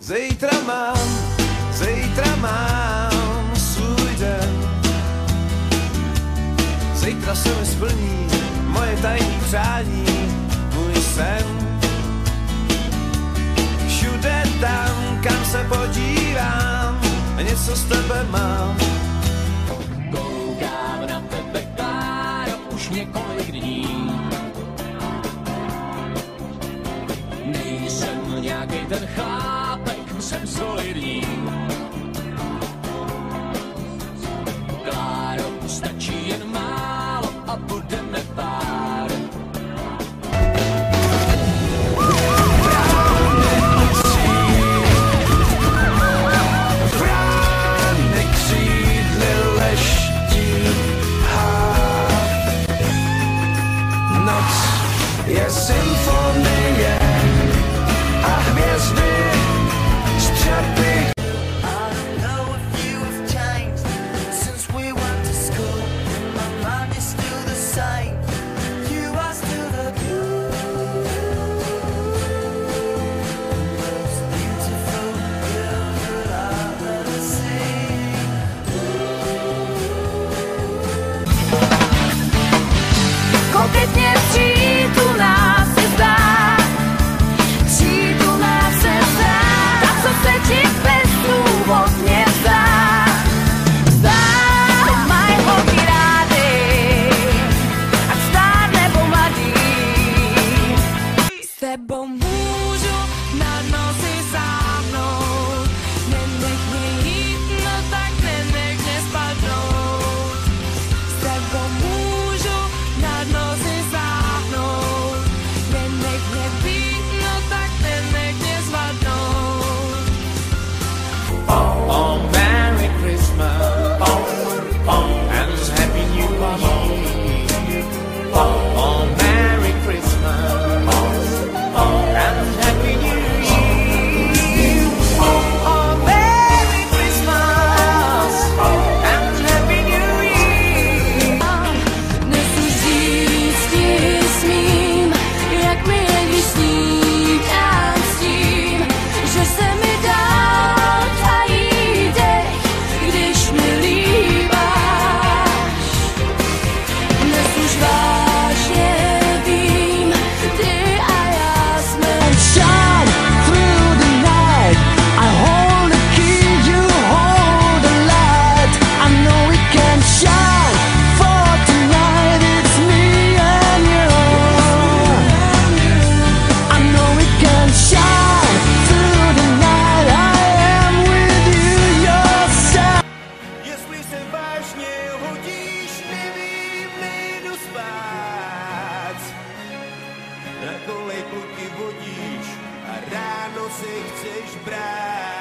Zítra mám svůj den. Zítra se mi splní moje tajný přání, můj sen. Všude tam, kam se podívám, něco z tebe mám. Koukám na tebe, Kláro, už několik dní. Nejsem nějakej ten chlápek, jsem solidní. Kláro, stačí jen málo a budeme pár. Brány křídly leští hád. Noc je symfonie a hvězdy střepy. Koketně přijít u nás se zdá, přijít u nás se zdá, ta, co se ti bezdůvodně zdá. Zdá, mají holky rády, ať stát nebo mladý. S tebou můžu na noci sáhnout, nenech mě jít, no tak nenech mě spadnout. S tebou můžu na noci sáhnout, nenech mě být, no tak nenech mě zvadnout. Oh, Merry Christmas, and Happy New Year. Oh, Merry Christmas, and Happy New Year. Oh, Merry Christmas, and Happy New Year. Dnes už říct ti smím, jak mi je, když snídám s tím, že se mi dál tají dech, když mi líbáš. Dnes už vážně vím, ty a já jsme. Shine through the night. I hold the key, you hold the light. I know we can shine for tonight. It's me and you. I know we can shine through the night. I am with you, yourself. Jestli se vážně hodíš, nevím, nejdu spát. Na kolej kluky vodíš a ráno se chceš brát.